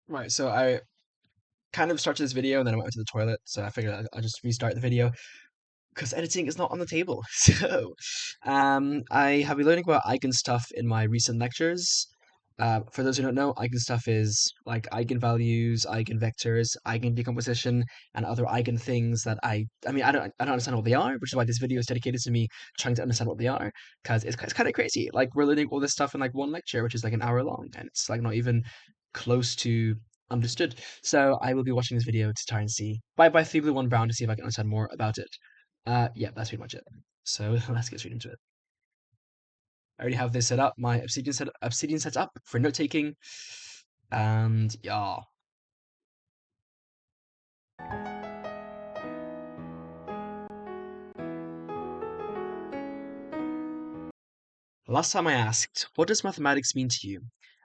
Right, so I kind of started this video and then I went to the toilet, so I figured I'll just restart the video because editing is not on the table. So, I have been learning about eigenstuff in my recent lectures. For those who don't know, eigenstuff is like eigenvalues, eigenvectors, eigendecomposition, and other eigen things that I don't understand what they are, which is why this video is dedicated to me trying to understand what they are, because it's kind of crazy. Like we're learning all this stuff in like one lecture, which is like an hour long, and it's like not even close to understood. So I will be watching this video to try and see by 3 Blue 1 Brown to see if I can understand more about it. Yeah, that's pretty much it. So let's get straight into it. I already have this set up, my Obsidian set up for note taking, and yeah. Last time I asked, what does mathematics mean to you?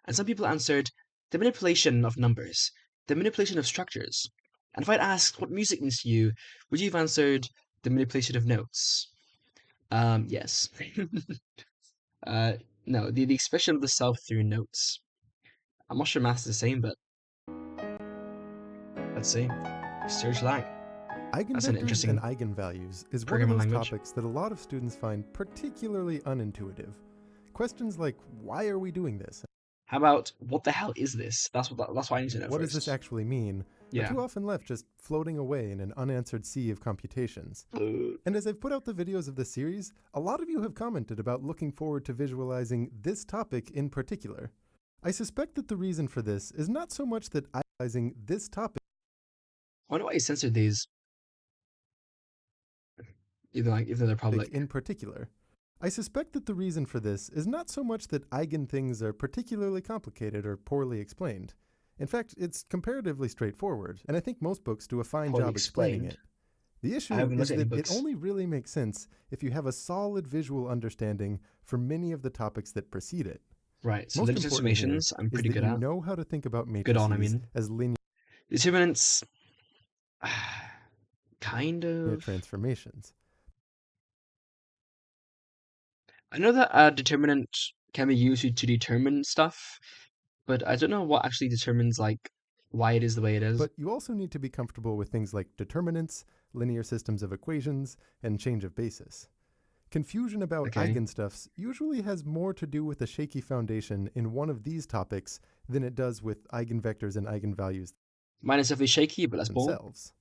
And some people answered, the manipulation of numbers, the manipulation of structures. And if I'd asked what music means to you, would you have answered the manipulation of notes? Yes. uh, no, the expression of the self through notes. I'm not sure math's the same, but let's see. Search Lang. That's an Eigenvectors and interesting eigenvalues is one of programming those language. topics that a lot of students find particularly unintuitive. Questions like, why are we doing this? How about what the hell is this? That's what I need to know What does this first. actually mean? Are Yeah. too often left just floating away in an unanswered sea of computations. And as I've put out the videos of this series, a lot of you have commented about looking forward to visualizing this topic in particular. I suspect that the reason for this is not so much that visualizing this topic I wonder why he censored these, even though they're public. in particular. I suspect that the reason for this is not so much that eigen things are particularly complicated or poorly explained. In fact, it's comparatively straightforward, and I think most books do a fine Poorly job explaining explained. it. The I issue haven't looked is at any that it books. only really makes sense if you have a solid visual understanding for many of the topics that precede it. Right. So Most limit important here transformations, I'm is pretty that good you at. know how to think about Good on, I matrices mean. as linear Determinants, kind of. transformations. I know that determinant can be used to determine stuff, but I don't know what actually determines like why it is the way it is. But you also need to be comfortable with things like determinants, linear systems of equations, and change of basis. Confusion about Okay. eigenstuffs usually has more to do with a shaky foundation in one of these topics than it does with eigenvectors and eigenvalues Mine is definitely shaky, but let's ball. themselves.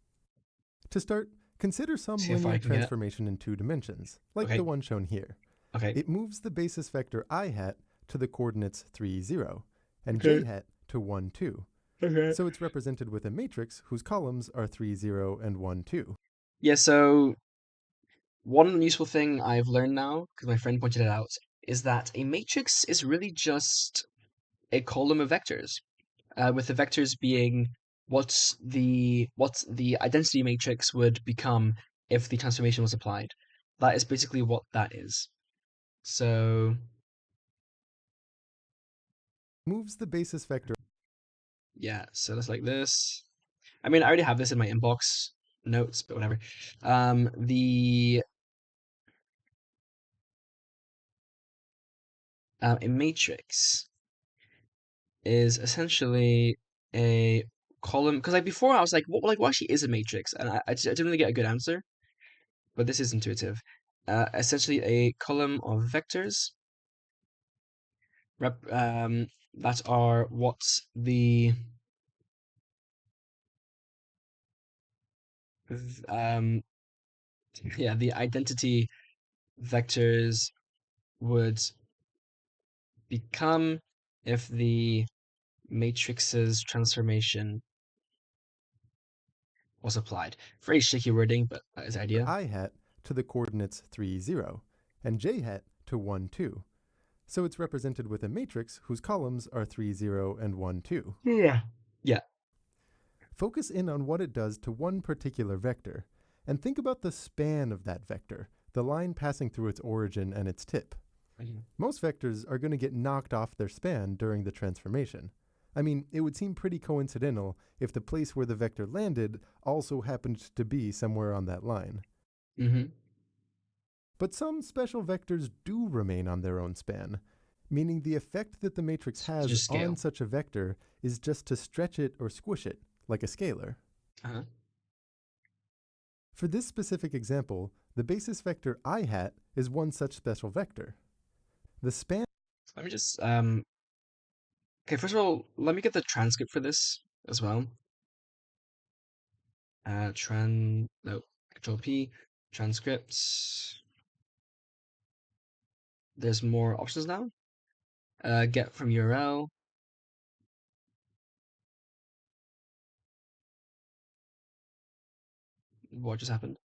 To start, consider some See how far linear I can get. transformation in 2 dimensions, like Okay. the one shown here. Okay. It moves the basis vector I hat to the coordinates 3, 0, and Okay. j hat to 1, 2. Okay. So it's represented with a matrix whose columns are 3, 0, and 1, 2. Yeah, so one useful thing I've learned now, because my friend pointed it out, is that a matrix is really just a column of vectors, with the vectors being what the identity matrix would become if the transformation was applied. That is basically what that is. So Moves the basis vector yeah, so that's like this. I mean, I already have this in my inbox notes, but whatever. The a matrix is essentially a column because like before I was like what actually is a matrix, and I didn't really get a good answer, but this is intuitive. Essentially a column of vectors that are what the um yeah, the identity vectors would become if the matrix's transformation was applied. Very shaky wording, but that is the idea. I hat to the coordinates 3, 0, and j hat to 1, 2. So it's represented with a matrix whose columns are 3, 0, and 1, 2. Yeah. Yeah. Focus in on what it does to one particular vector, and think about the span of that vector, the line passing through its origin and its tip. Most vectors are going to get knocked off their span during the transformation. I mean, it would seem pretty coincidental if the place where the vector landed also happened to be somewhere on that line. Mm-hmm. But some special vectors do remain on their own span. meaning the effect that the matrix So has just on scale. such a vector is just to stretch it or squish it, like a scalar. Uh-huh. For this specific example, the basis vector I hat is one such special vector. The span. Let me just okay, first of all, let me get the transcript for this as well. No, Control P, transcripts. There's more options now. Get from URL. What just happened?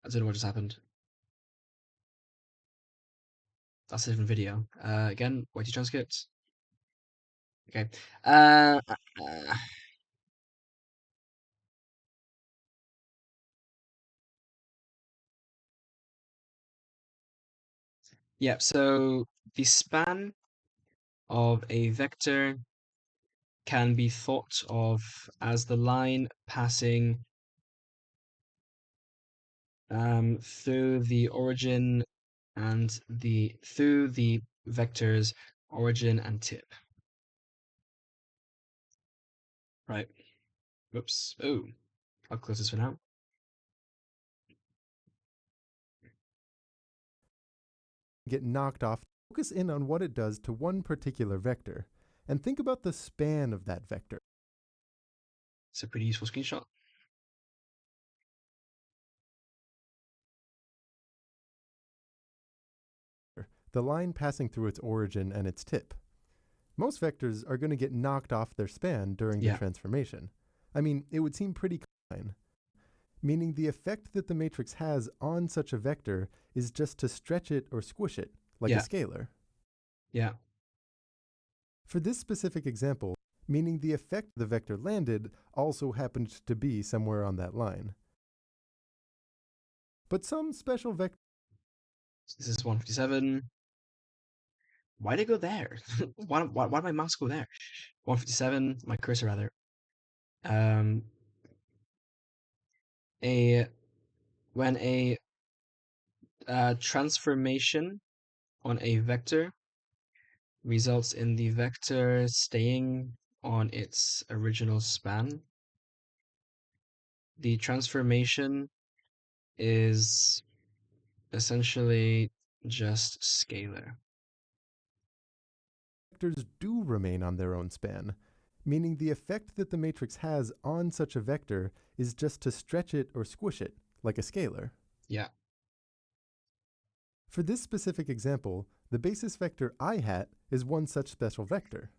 I don't know what just happened. That's a different video. Again, YT transcripts. Okay. Yeah, so the span of a vector can be thought of as the line passing through the origin and through the vector's origin and tip. Right. Whoops. Oh, I'll close this for now. Get knocked off. Focus in on what it does to one particular vector, and think about the span of that vector. It's a pretty useful screenshot. The line passing through its origin and its tip. Most vectors are going to get knocked off their span during the Yeah. transformation. I mean, it would seem pretty common, meaning the effect that the matrix has on such a vector is just to stretch it or squish it, like a Yeah. scalar. Yeah. For this specific example, meaning the effect the vector landed also happened to be somewhere on that line. But some special vectors. This is 157. Why did it go there? Why did my mouse go there? 157, my cursor rather. Um, when a transformation on a vector results in the vector staying on its original span, the transformation is essentially just scalar. Vectors do remain on their own span, meaning the effect that the matrix has on such a vector is just to stretch it or squish it, like a scalar. Yeah. For this specific example, the basis vector I hat is one such special vector.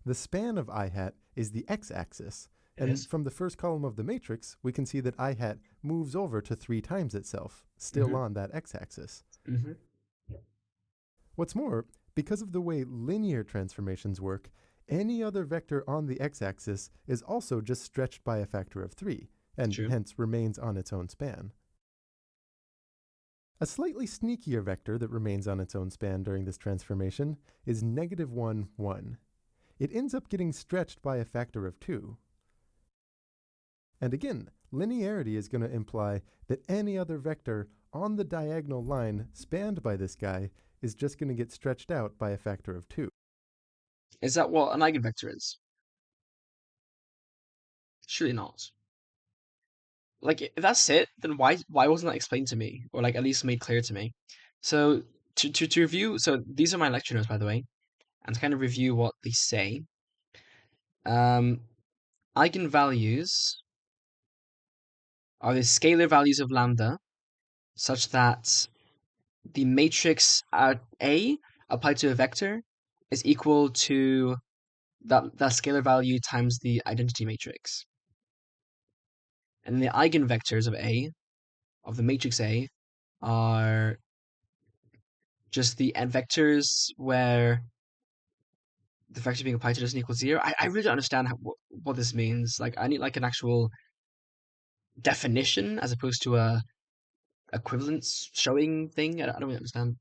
The span of I hat is the x-axis, It and is. from the first column of the matrix, we can see that I hat moves over to 3 times itself, still on that x-axis. Mm-hmm. What's more, because of the way linear transformations work, any other vector on the x-axis is also just stretched by a factor of 3, and True. hence remains on its own span. A slightly sneakier vector that remains on its own span during this transformation is -1, 1. It ends up getting stretched by a factor of 2. And again, linearity is going to imply that any other vector on the diagonal line spanned by this guy is just going to get stretched out by a factor of 2. Is that what an eigenvector is? Surely not. Like, if that's it, then why wasn't that explained to me, or like at least made clear to me? So to review, so these are my lecture notes, by the way, and to kind of review what they say. Eigenvalues are the scalar values of lambda, such that the matrix A applied to a vector is equal to that scalar value times the identity matrix. And the eigenvectors of A, of the matrix A, are just the n vectors where the vector being applied to doesn't equal 0. I really don't understand what this means. Like, I need like an actual definition as opposed to a equivalence showing thing. I don't really understand.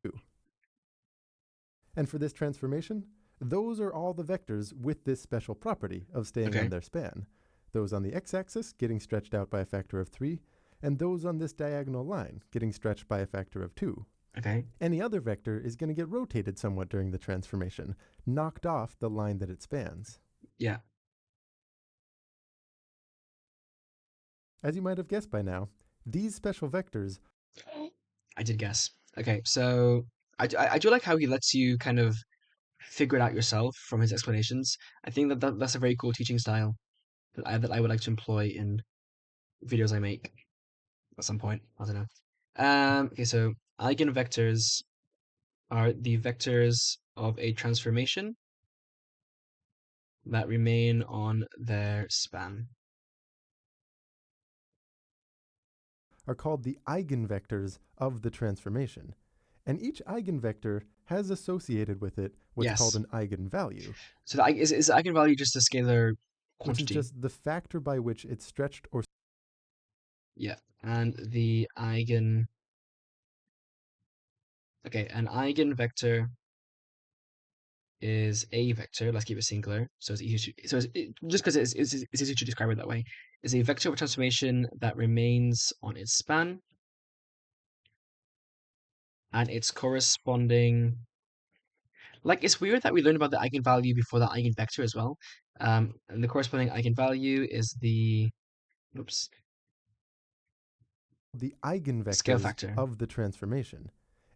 And for this transformation, those are all the vectors with this special property of staying Okay. on their span. Those on the x-axis getting stretched out by a factor of 3, and those on this diagonal line getting stretched by a factor of 2. Okay. Any other vector is going to get rotated somewhat during the transformation, knocked off the line that it spans. Yeah. As you might have guessed by now, these special vectors I did guess. Okay, so I do like how he lets you kind of figure it out yourself from his explanations. I think that's a very cool teaching style that I would like to employ in videos I make at some point. I don't know. Okay, so eigenvectors are the vectors of a transformation that remain on their span. are called the eigenvectors of the transformation. And each eigenvector has associated with it what's called Yes. an eigenvalue, So is the eigenvalue just a scalar which is quantity? just the factor by which it's stretched or Yeah. And an eigenvector is a vector. Let's keep it singular, so it's easy to, just because it's easy to describe it that way. Is a vector of a transformation that remains on its span, and its corresponding. Like, it's weird that we learned about the eigenvalue before the eigenvector as well. And the corresponding eigenvalue is the oops the scale eigenvectors factor. of the transformation.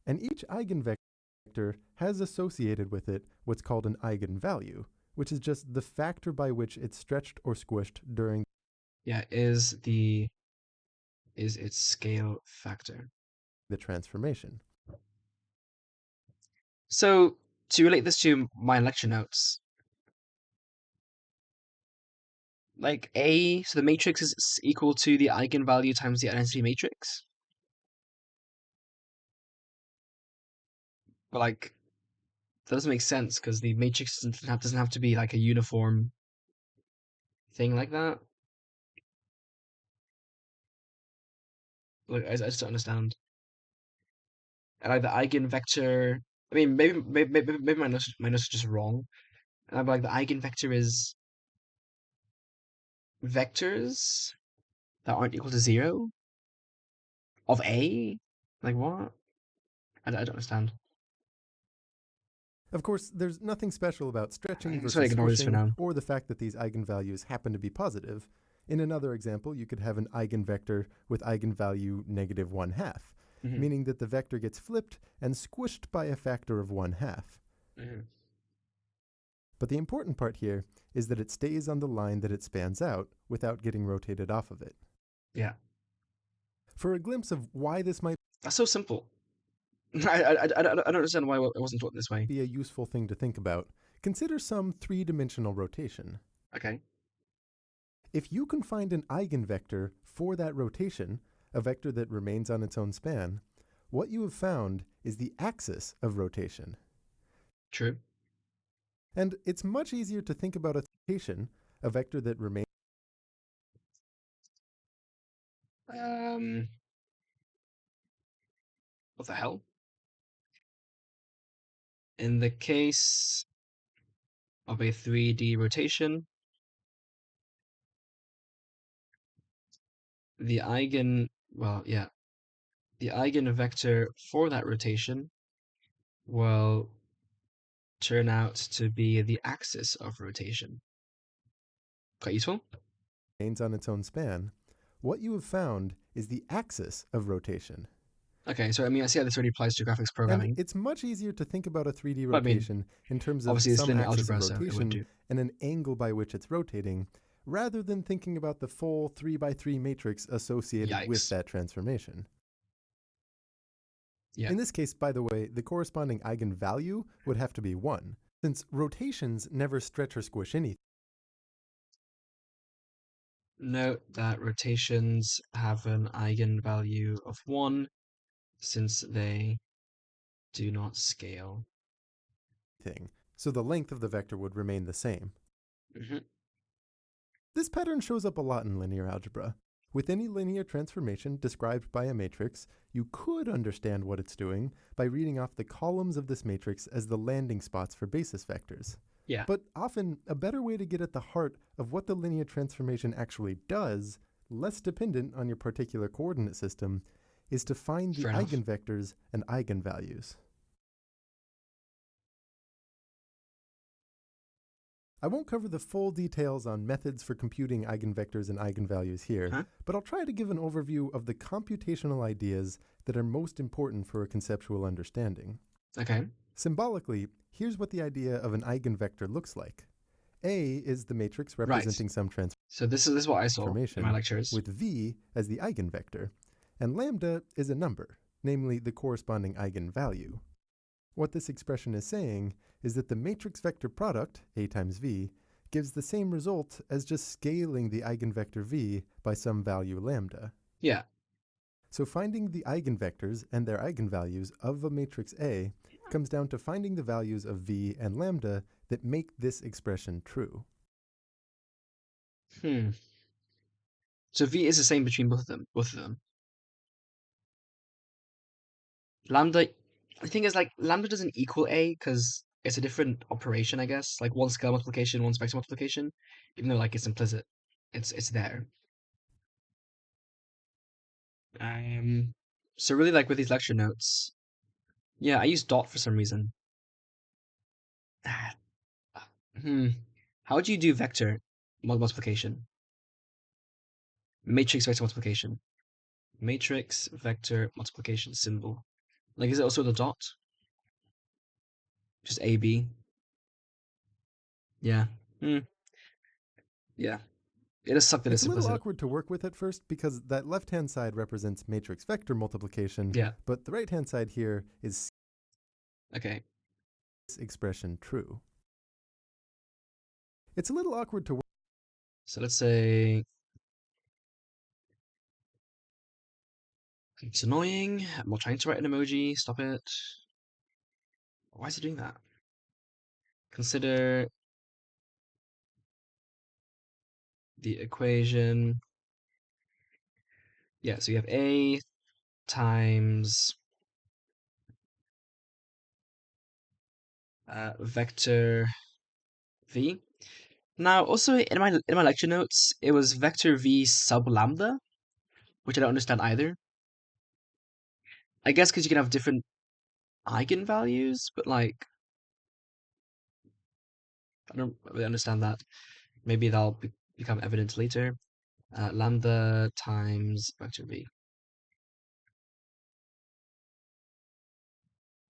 And each eigenvector has associated with it what's called an eigenvalue, which is just the factor by which it's stretched or squished during Yeah, is its scale factor. the transformation. So to relate this to my lecture notes, like so the matrix is equal to the eigenvalue times the identity matrix. But like that doesn't make sense because the matrix doesn't have to be like a uniform thing like that. Like I just don't understand. And like the eigenvector, I mean maybe my notes are just wrong. And I'm like the eigenvector is vectors that aren't equal to 0 of A. Like what? I don't understand. Of course, there's nothing special about stretching I'm just gonna versus ignore this for squishing now. or the fact that these eigenvalues happen to be positive. In another example, you could have an eigenvector with eigenvalue negative 1/2, meaning that the vector gets flipped and squished by a factor of 1/2. But the important part here is that it stays on the line that it spans out without getting rotated off of it. Yeah. For a glimpse of why this might That's so simple. I don't understand why it wasn't taught this way. be a useful thing to think about, consider some three-dimensional rotation. Okay. If you can find an eigenvector for that rotation, a vector that remains on its own span, what you have found is the axis of rotation. True. And it's much easier to think about a rotation, a vector that remains What the hell? In the case of a 3D rotation, the eigenvector for that rotation will turn out to be the axis of rotation. Quite useful. on its own span. What you have found is the axis of rotation. Okay, so I mean, I see how this already applies to graphics programming. And it's much easier to think about a 3D But I mean, rotation in terms of obviously, it's some linear axis algebra, of so it would rotation do. and an angle by which it's rotating, rather than thinking about the full 3x3 matrix associated with Yikes. that transformation. Yeah. In this case, by the way, the corresponding eigenvalue would have to be 1, since rotations never stretch or squish anything. Note that rotations have an eigenvalue of 1 since they do not scale. So the length of the vector would remain the same. Mm-hmm. This pattern shows up a lot in linear algebra. With any linear transformation described by a matrix, you could understand what it's doing by reading off the columns of this matrix as the landing spots for basis vectors. Yeah. But often, a better way to get at the heart of what the linear transformation actually does less dependent on your particular coordinate system, is to find the Fair enough. eigenvectors and eigenvalues. I won't cover the full details on methods for computing eigenvectors and eigenvalues here, Huh? but I'll try to give an overview of the computational ideas that are most important for a conceptual understanding. Okay. Symbolically, here's what the idea of an eigenvector looks like. A is the matrix Right. representing some So this is what I saw in my transformation, lectures. with V as the eigenvector, and lambda is a number, namely the corresponding eigenvalue. What this expression is saying is that the matrix vector product, A times V, gives the same result as just scaling the eigenvector V by some value lambda. Yeah. So finding the eigenvectors and their eigenvalues of a matrix A comes down to finding the values of V and lambda that make this expression true. So V is the same between both of them. Lambda, the thing is, like, lambda doesn't equal A because it's a different operation, I guess. Like, one scalar multiplication, one vector multiplication. Even though, like, it's implicit. It's there. So really, like, with these lecture notes, yeah, I use dot for some reason. How would you do vector multiplication? Matrix vector multiplication. Matrix vector multiplication symbol. Like, is it also the dot? Just AB? Yeah. Yeah. It does suck that It's it's a little implicit. awkward to work with at first because that left-hand side represents matrix vector multiplication, Yeah. but the right-hand side here is Okay. this expression true. It's a little awkward to work. So let's say it's annoying. I'm trying to write an emoji. Stop it. Why is it doing that? Consider the equation. Yeah, so you have A times vector V. Now, also in my lecture notes, it was vector V sub lambda, which I don't understand either. I guess because you can have different eigenvalues, but like I don't really understand that. Maybe that'll become evident later. Lambda times vector V,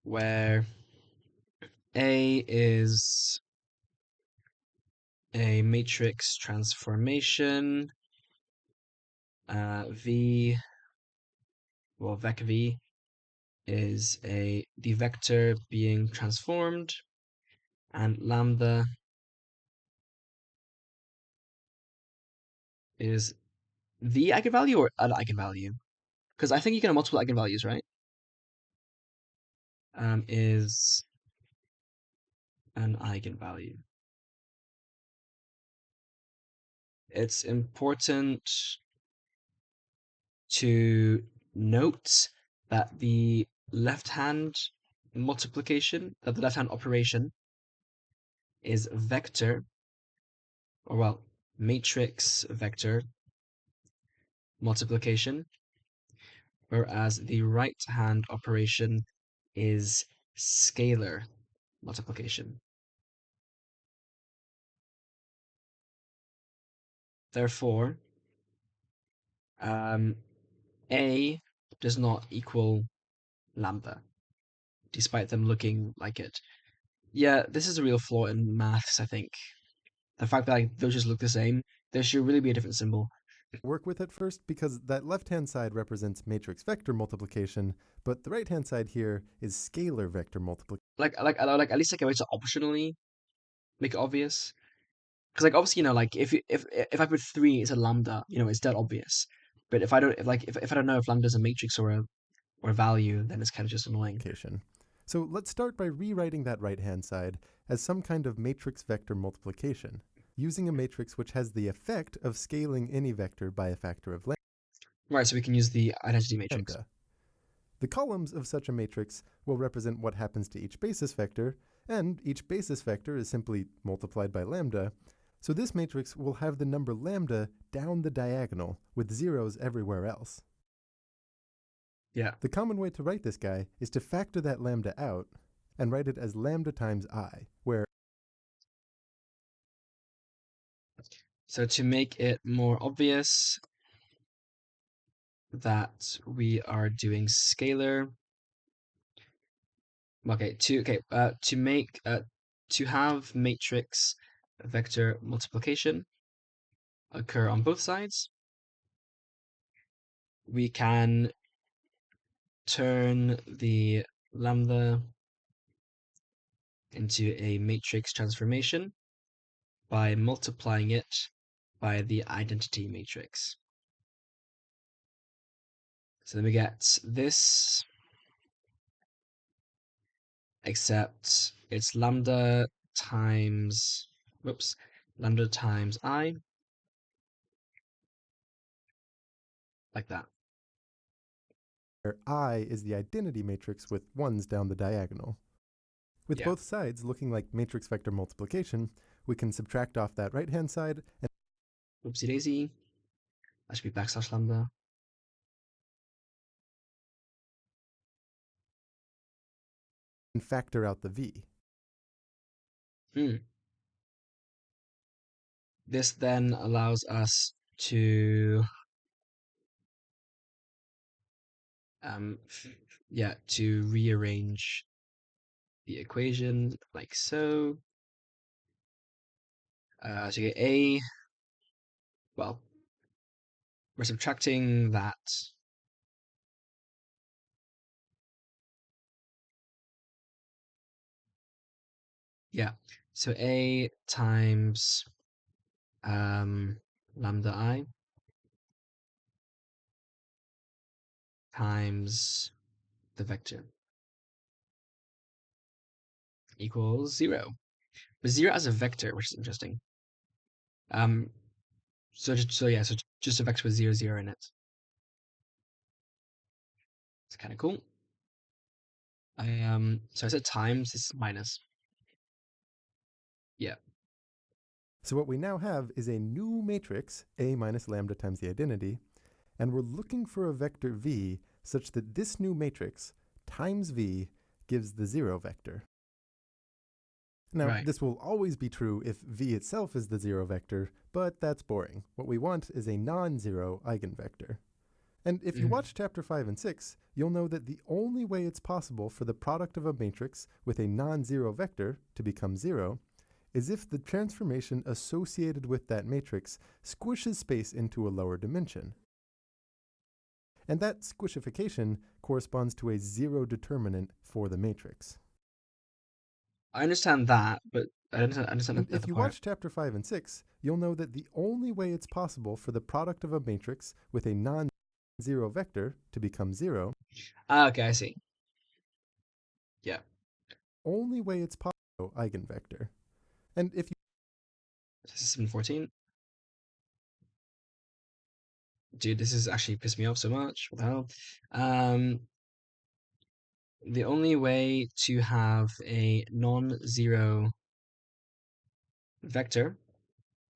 where A is a matrix transformation, V, well, vec V is the vector being transformed, and lambda is the eigenvalue or an eigenvalue? Because I think you can have multiple eigenvalues, right? Is an eigenvalue. It's important to note that the left-hand multiplication, that the left-hand operation is vector, or well, matrix vector multiplication, whereas the right-hand operation is scalar multiplication. Therefore, A does not equal lambda, despite them looking like it. Yeah, this is a real flaw in maths, I think. The fact that like, those just look the same, there should really be a different symbol. Work with at first because that left-hand side represents matrix vector multiplication, but the right-hand side here is scalar vector multiplication. Like at least like a way to optionally make it obvious. Because like obviously, like if I put 3 it's a lambda, it's dead obvious. But if I don't if I don't know if lambda is a matrix or a value, then it's kind of just annoying. So let's start by rewriting that right-hand side as some kind of matrix vector multiplication, using a matrix which has the effect of scaling any vector by a factor of lambda. Right, so we can use the identity matrix. The columns of such a matrix will represent what happens to each basis vector, and each basis vector is simply multiplied by lambda, So this matrix will have the number lambda down the diagonal with zeros everywhere else. Yeah. The common way to write this guy is to factor that lambda out and write it as lambda times I, where So to make it more obvious that we are doing scalar, to have matrix vector multiplication occur on both sides, we can turn the lambda into a matrix transformation by multiplying it by the identity matrix. So then we get this, except it's lambda times I, like that. I is the identity matrix with ones down the diagonal. With both sides looking like matrix vector multiplication, we can subtract off that right-hand side and Whoopsie daisy. That should be backslash lambda. factor out the v. This then allows us to to rearrange the equation like so. So you get a, well, we're subtracting that. Yeah, so a times lambda I times the vector equals 0. But 0 as a vector, which is interesting. So just a vector with 0, 0 in it. It's kind of cool. So I said times, this is minus. Yeah. So what we now have is a new matrix, A minus lambda times the identity, and we're looking for a vector v such that this new matrix times v gives the 0 vector. Now, this will always be true if v itself is the 0 vector, but that's boring. What we want is a non-zero eigenvector. And if you watch chapter 5 and 6, you'll know that the only way it's possible for the product of a matrix with a non-zero vector to become 0 is if the transformation associated with that matrix squishes space into a lower dimension. And that squishification corresponds to a 0 determinant for the matrix. I understand that, but I understand and if you watch chapter 5 and 6, you'll know that the only way it's possible for the product of a matrix with a non-zero vector to become 0. Okay, I see. Yeah. Only way it's possible eigenvector. And if you... This is 714. Dude, this is actually pissed me off so much. What the hell? The only way to have a non-zero vector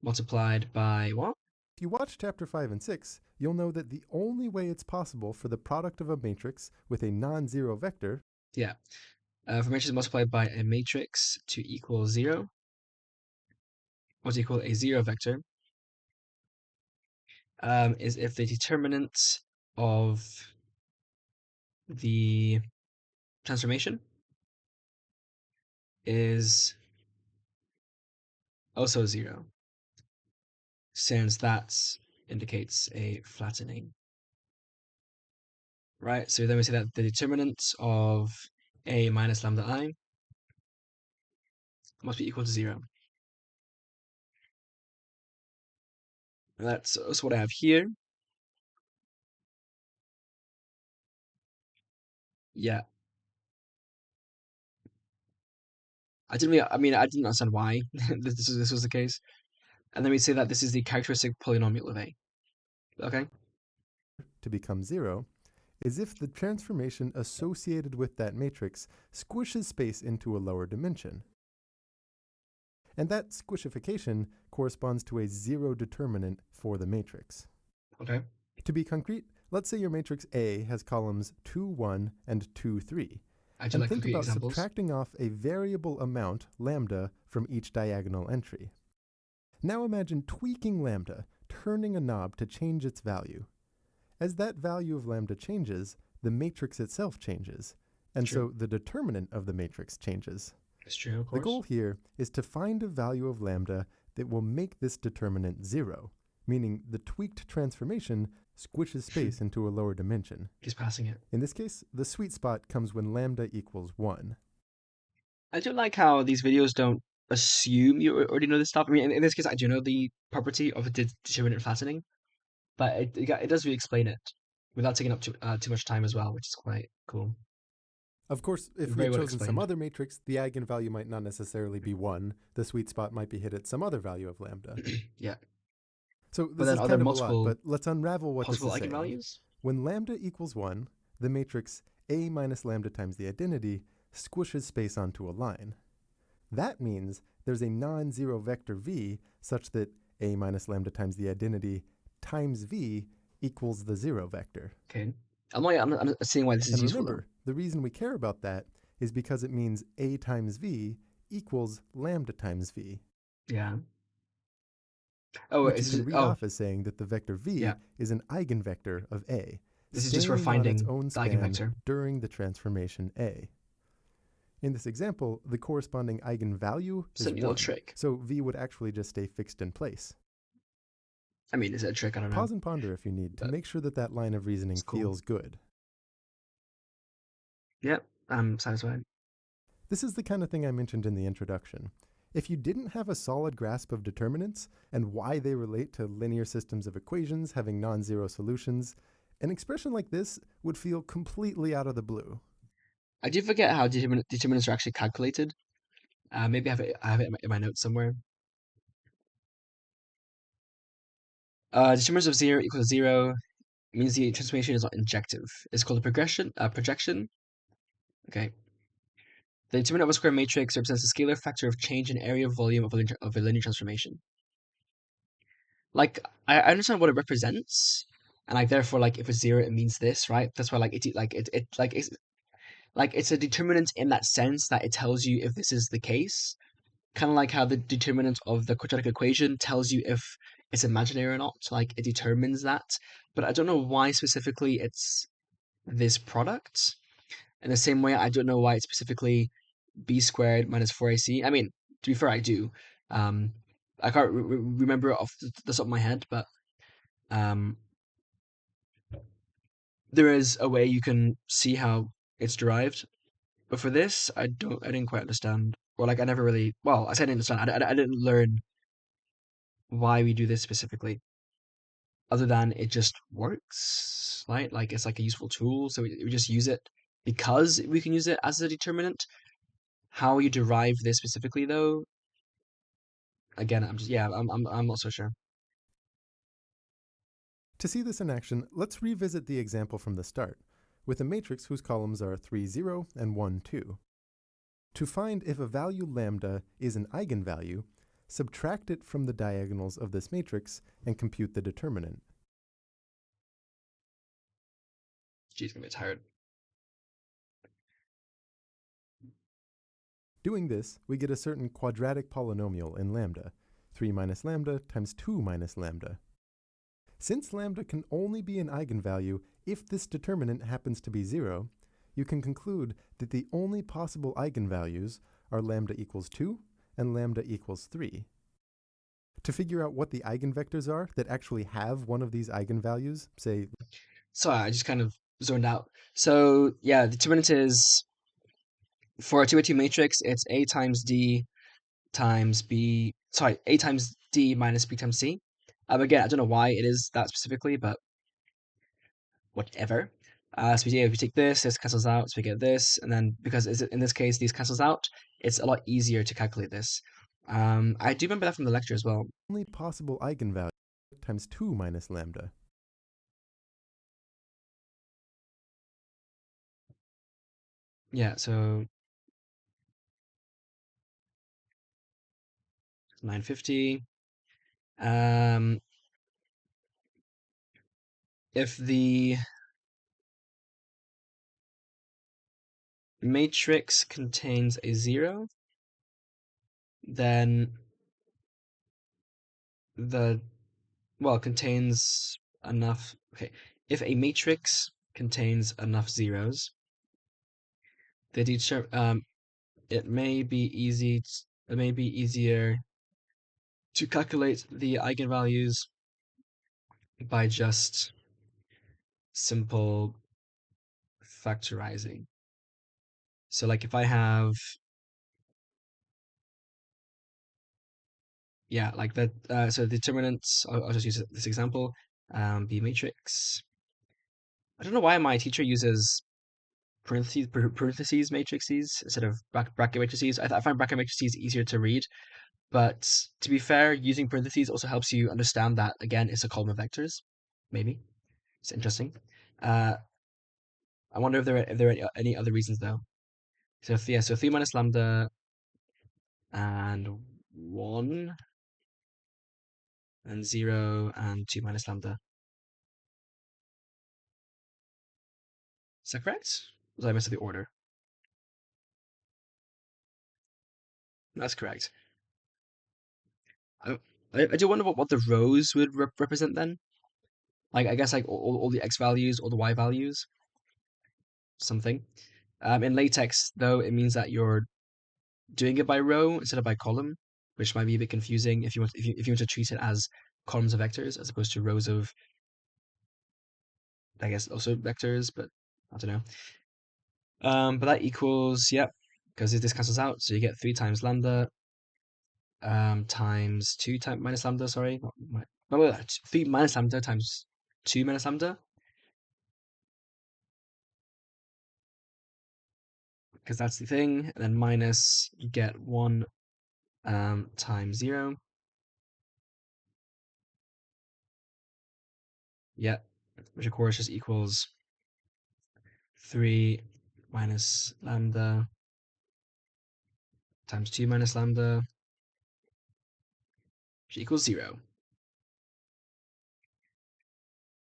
multiplied by what? If you watch chapter 5 and 6, you'll know that the only way it's possible for the product of a matrix with a non-zero vector... Yeah. For matrix multiplied by a matrix to equal 0, or to equal a 0 vector, is if the determinant of the transformation is also 0, since that indicates a flattening. Right, so then we say that the determinant of a minus lambda I must be equal to 0. And that's also what I have here. Yeah. I didn't understand why this was the case. And then we say that this is the characteristic polynomial of A. Okay? To become 0 is if the transformation associated with that matrix squishes space into a lower dimension. And that squishification corresponds to a zero determinant for the matrix. Okay. To be concrete, let's say your matrix A has columns 2, 1, and 2, 3. I do And like think concrete about examples. subtracting off a variable amount, lambda, from each diagonal entry. Now imagine tweaking lambda, turning a knob to change its value. As that value of lambda changes, the matrix itself changes, and True. so the determinant of the matrix changes. It's true, of The course. goal here is to find a value of lambda that will make this determinant 0, meaning the tweaked transformation squishes space into a lower dimension. He's passing it. In this case, the sweet spot comes when lambda equals 1. I do like how these videos don't assume you already know this stuff. I mean, in this case, I do know the property of a determinant flattening, but it does really explain it without taking up too much time as well, which is quite cool. Of course, if we Very had well chosen some explained. other matrix, the eigenvalue might not necessarily be 1. The sweet spot might be hit at some other value of lambda. Yeah. So But this then is are there kind of a lot, multiple but let's unravel what this possible is saying. eigenvalues? When lambda equals 1, the matrix A minus lambda times the identity squishes space onto a line. That means there's a non-zero vector v such that A minus lambda times the identity times v equals the 0 vector. Okay. I'm seeing why this is And useful. remember, the reason we care about that is because it means A times v equals lambda times v. Yeah. Oh, Which you is can it, read oh, off as saying that the vector v yeah. is an eigenvector of A, This is just for staying on its finding own the span eigenvector. during the transformation A. In this example, the corresponding eigenvalue It's a is neat little 1, trick. so v would actually just stay fixed in place. I mean, is it a trick? I don't know. Pause and ponder if you need to But make sure that that line of reasoning it's cool. feels good. Yep, I'm satisfied. This is the kind of thing I mentioned in the introduction. If you didn't have a solid grasp of determinants and why they relate to linear systems of equations having non-zero solutions, an expression like this would feel completely out of the blue. I do forget how determinants are actually calculated. Maybe I have it in my notes somewhere. Determinants of 0 equals 0 means the transformation is not injective. It's called a projection. Okay. The determinant of a square matrix represents the scalar factor of change in area volume of a linear transformation. Like, I understand what it represents, and like therefore, like if it's 0, it means this, right? That's why it's a determinant in that sense that it tells you if this is the case. Kind of like how the determinant of the quadratic equation tells you if it's imaginary or not. Like it determines that, but I don't know why specifically it's this product. In the same way, I don't know why it's specifically b squared minus 4ac. I mean, to be fair, I do. Um, I can't remember it off the top of my head, but um, there is a way you can see how it's derived. But for this, I didn't quite understand. Or like, I never really. Well, I said I didn't understand. I didn't learn why we do this specifically, other than it just works, right? Like it's like a useful tool, so we just use it because we can use it as a determinant. How you derive this specifically, though, again, I'm not so sure. To see this in action, let's revisit the example from the start, with a matrix whose columns are 3, 0 and 1, 2. To find if a value lambda is an eigenvalue, subtract it from the diagonals of this matrix and compute the determinant. Geez, gonna be tired. Doing this, we get a certain quadratic polynomial in lambda, 3 minus lambda times 2 minus lambda. Since lambda can only be an eigenvalue if this determinant happens to be 0, you can conclude that the only possible eigenvalues are lambda equals 2 and lambda equals 3. To figure out what the eigenvectors are that actually have one of these eigenvalues, say... Sorry, I just kind of zoned out. So yeah, the determinant is for a 2 by 2 matrix, it's a times d times b. Sorry, a times d minus b times c. Again, I don't know why it is that specifically, but whatever. So if we take this cancels out, so we get this, and then because in this case these cancels out, it's a lot easier to calculate this. I do remember that from the lecture as well. Only possible eigenvalue times 2 minus lambda. Yeah, so 950. If the matrix contains a 0, then contains enough. Okay, if a matrix contains enough zeros, it may be easier to calculate the eigenvalues by just simple factorizing. So like if I have, yeah, like that, so determinants, I'll just use this example, B matrix. I don't know why my teacher uses parentheses matrices instead of bracket matrices. I find bracket matrices easier to read, but to be fair, using parentheses also helps you understand that, again, it's a column of vectors. Maybe. It's interesting. Uh, I wonder if there are any other reasons though. So yeah, so 3 minus lambda and 1 and 0 and 2 minus lambda. Is that correct? Was I missing the order? That's correct. I, I do wonder what the rows would represent then. Like I guess like all the x values or the y values, something. In latex though, it means that you're doing it by row instead of by column, which might be a bit confusing if you want if you want to treat it as columns of vectors as opposed to rows of, I guess, also vectors, but I don't know. But that equals, yep, because this cancels out, so you get 3 times lambda times 2 times minus lambda, sorry, not 3 minus lambda times 2 minus lambda, because that's the thing, and then minus, you get 1 times 0. Yep, which of course just equals 3 minus lambda times 2 minus lambda, which equals 0.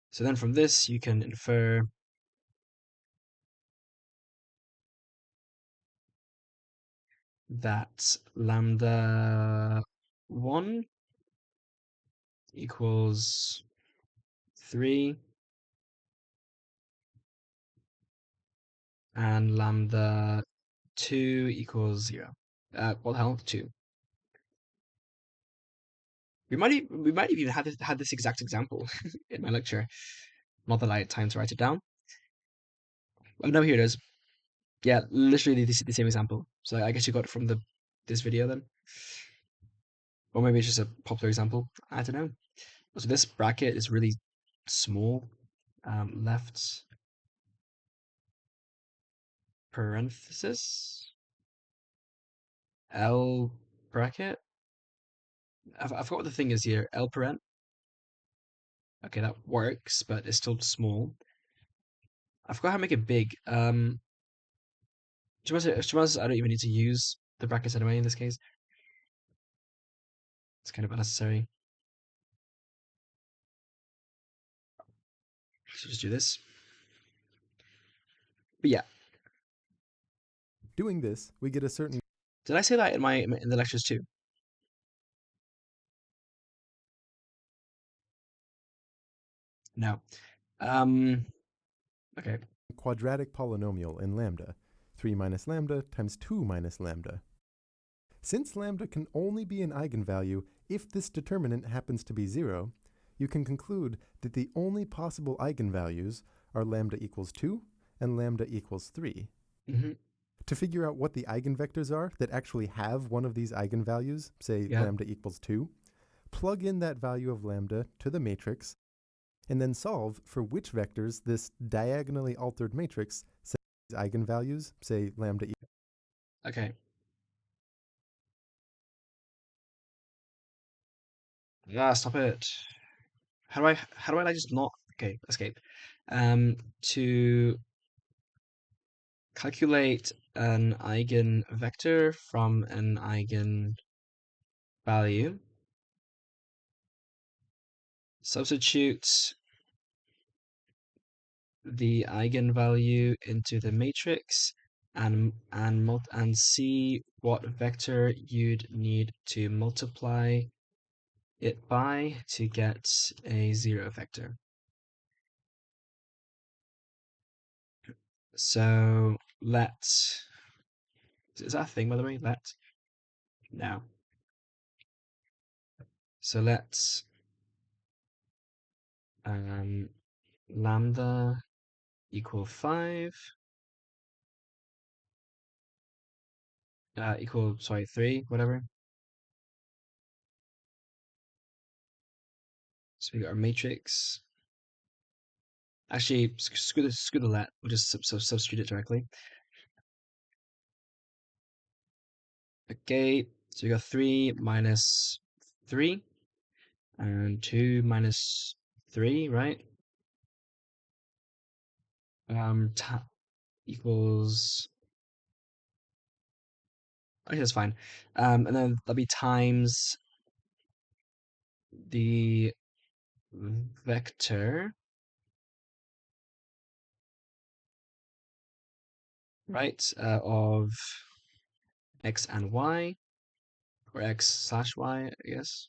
So then from this, you can infer that lambda 1 equals 3 and lambda 2 equals 0. What the hell? 2. We might have even had this exact example in my lecture. Not that I had time to write it down. Oh no, here it is. Yeah, literally the same example. So I guess you got it from this video then. Or maybe it's just a popular example. I don't know. So this bracket is really small. Left parenthesis L bracket. I forgot what the thing is here. L parent. Okay, that works, but it's still small. I forgot how to make it big. To be honest, I don't even need to use the brackets anyway in this case. It's kind of unnecessary. So just do this. But yeah. Doing this, we get a certain. Did I say that in the lectures too? No. Okay. Quadratic polynomial in lambda, 3 minus lambda times 2 minus lambda. Since lambda can only be an eigenvalue if this determinant happens to be 0, you can conclude that the only possible eigenvalues are lambda equals 2 and lambda equals 3. Mm-hmm. To figure out what the eigenvectors are that actually have one of these eigenvalues, say lambda equals 2, plug in that value of lambda to the matrix, and then solve for which vectors this diagonally altered matrix says eigenvalues, say lambda equals. Okay. Ah, stop it. How do I like just not, okay, escape. To calculate an eigenvector from an value, substitute the eigenvalue into the matrix and see what vector you'd need to multiply it by to get a zero vector. So is that a thing, by the way? No. So let's lambda equal 5 equal, sorry, 3, whatever. So we got our matrix. Actually, screw the let. We'll just substitute it directly. Okay, so we got 3 minus 3 and 2 minus 3, right? Equals. Okay, that's fine. And then that'll be times the vector, right, of x and y, or x slash y, I guess,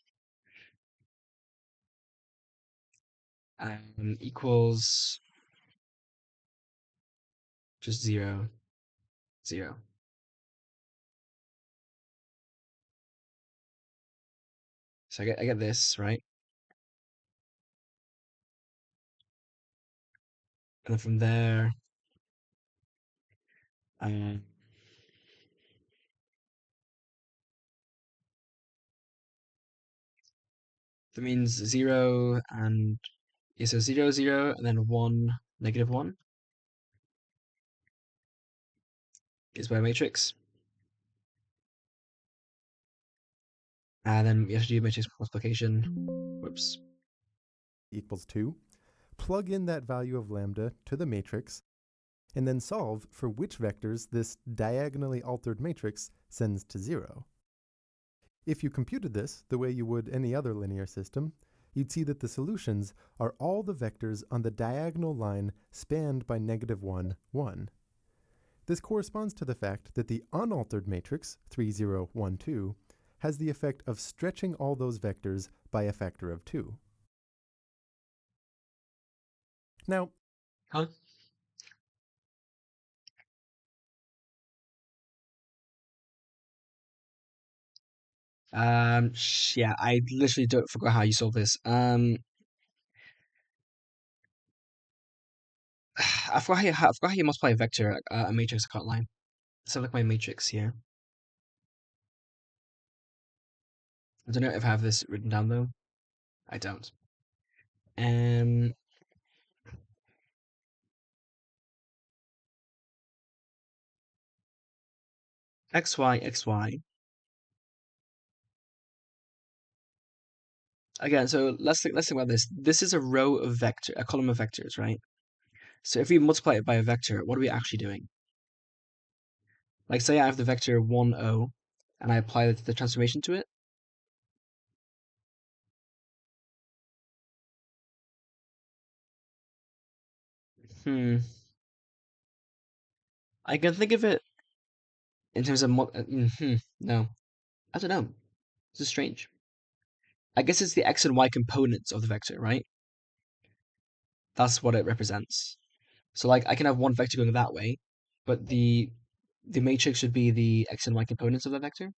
equals just 0, 0. So I get this, right? And then from there, that means 0 and yeah, so 0, 0, and then 1, negative 1 is my matrix. And then we have to do matrix multiplication. Whoops. Equals 2. Plug in that value of lambda to the matrix, and then solve for which vectors this diagonally altered matrix sends to 0. If you computed this the way you would any other linear system, you'd see that the solutions are all the vectors on the diagonal line spanned by negative 1, 1. This corresponds to the fact that the unaltered matrix, 3, 0, 1, 2, has the effect of stretching all those vectors by a factor of 2. Now, Huh? Yeah, I literally don't forgot how you solve this. I forgot how you multiply a vector, a matrix. I can't lie. Let's have like my matrix here. I don't know if I have this written down though. I don't. Um, x y x y. Again, so let's think about this. This is a row of a column of vectors, right? So if we multiply it by a vector, what are we actually doing? Like, say I have the vector 1, 0, and I apply the transformation to it. I can think of it in terms of no, I don't know. This is strange. I guess it's the x and y components of the vector, right? That's what it represents. So like I can have one vector going that way, but the matrix should be the x and y components of the vector.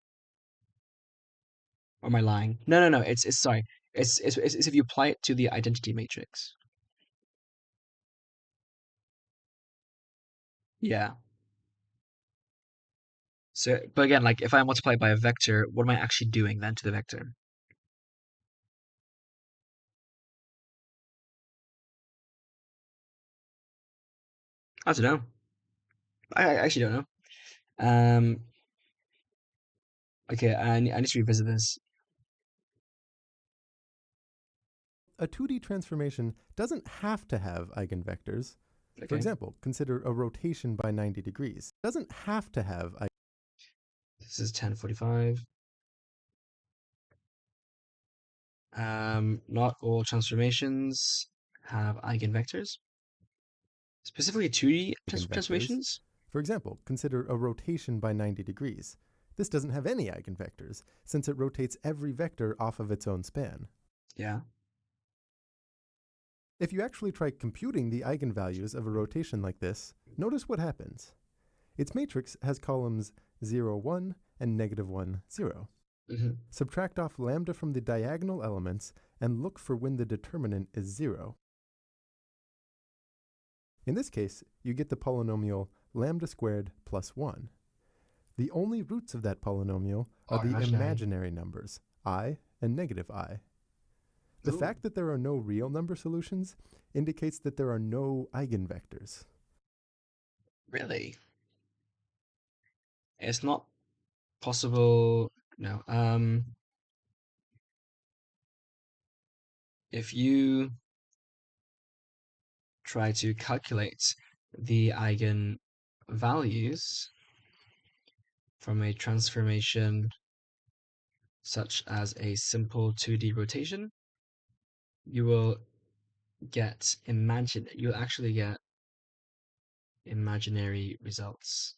Or am I lying? No. It's sorry. It's if you apply it to the identity matrix. Yeah. So, but again, like if I multiply it by a vector, what am I actually doing then to the vector? I don't know. I actually don't know. Um. Okay, I need to revisit this. a 2D transformation doesn't have to have eigenvectors. For Okay. example, consider a rotation by 90 degrees. It doesn't have to have This is 1045. Not all transformations have eigenvectors, specifically 2D Eigenvectors. transformations. For example, consider a rotation by 90 degrees. This doesn't have any eigenvectors, since it rotates every vector off of its own span. Yeah. If you actually try computing the eigenvalues of a rotation like this, notice what happens. Its matrix has columns 0, 1 and -1, 0. Mm-hmm. Subtract off lambda from the diagonal elements and look for when the determinant is 0. In this case, you get the polynomial lambda squared plus 1. The only roots of that polynomial are Are the imaginary. imaginary numbers, I and -I. The Ooh, fact that there are no real number solutions indicates that there are no eigenvectors. really? It's not possible. No. If you try to calculate the eigenvalues from a transformation such as a simple 2D rotation, you'll actually get imaginary results,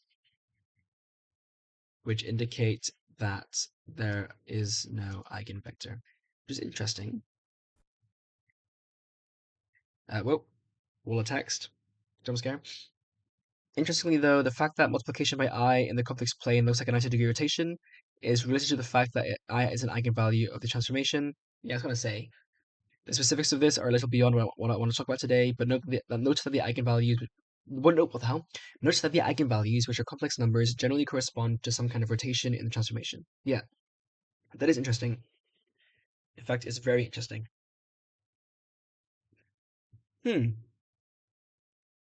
which indicate that there is no eigenvector, which is interesting. Whoa, wall of text, jump scare. Interestingly, though, the fact that multiplication by I in the complex plane looks like a 90-degree rotation is related to the fact that I is an eigenvalue of the transformation. Yeah, I was going to say, the specifics of this are a little beyond what I want to talk about today, but note that the eigenvalues. What the hell? Notice that the eigenvalues, which are complex numbers, generally correspond to some kind of rotation in the transformation. Yeah, that is interesting. In fact, it's very interesting.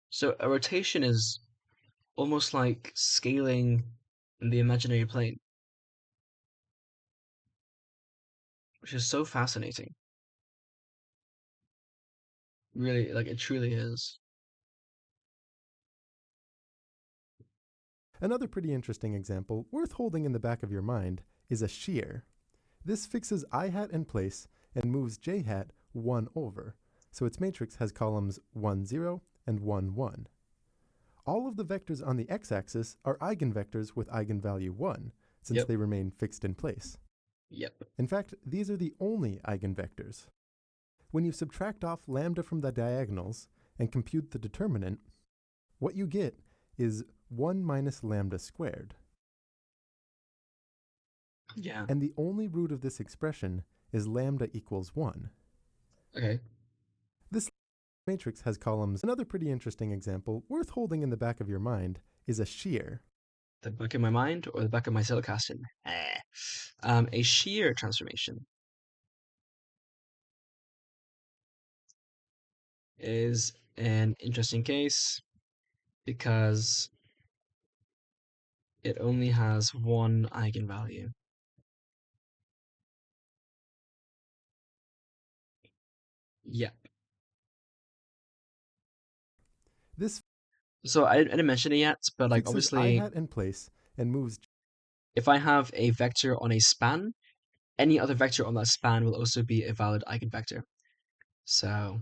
So a rotation is almost like scaling in the imaginary plane, which is so fascinating. Really, like it truly is. Another pretty interesting example, worth holding in the back of your mind, is a shear. This fixes I hat in place and moves j hat 1 over, so its matrix has columns 1, 0 and 1, 1. All of the vectors on the x-axis are eigenvectors with eigenvalue 1, since Yep. they remain fixed in place. Yep. In fact, these are the only eigenvectors. When you subtract off lambda from the diagonals and compute the determinant, what you get is 1 minus lambda squared. Yeah. And the only root of this expression is lambda equals 1. Okay. This matrix has columns. Another pretty interesting example, worth holding in the back of your mind, is a shear. The back of my mind or the back of my silicastin? A shear transformation is an interesting case because it only has one eigenvalue. Yep. This So I didn't mention it yet, but like fixes I obviously, hat in place and moves. if I have a vector on a span, any other vector on that span will also be a valid eigenvector. So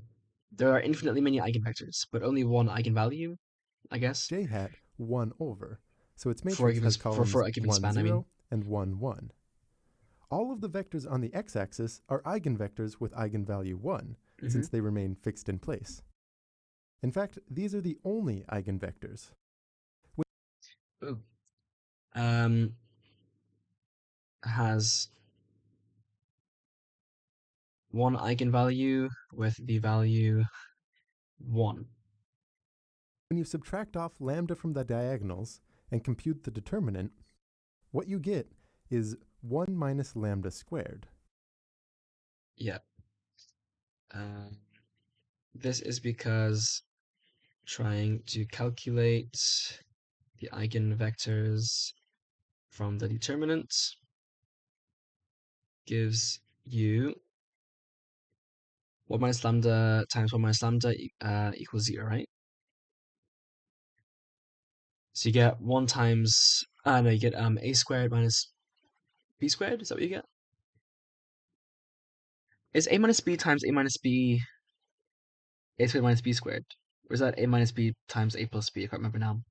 there are infinitely many eigenvectors, but only one eigenvalue, I guess, j hat 1 over, so its for a matrix given has columns for a given 1, span. I mean, 0 and 1, 1. All of the vectors on the x-axis are eigenvectors with eigenvalue 1, hmm since they remain fixed in place. In fact, these are the only eigenvectors. Ooh. Um, has one eigenvalue with the value 1. When you subtract off lambda from the diagonals and compute the determinant, what you get is 1 minus lambda squared. Yep. Uh, this is because trying to calculate the eigenvectors from the determinant gives you 1 minus lambda times 1 minus lambda equals 0, right? So you get 1 times, no, you get a squared minus b squared. Is that what you get? Is a minus b times a minus b a squared minus b squared? Or is that a minus b times a plus b? I can't remember now.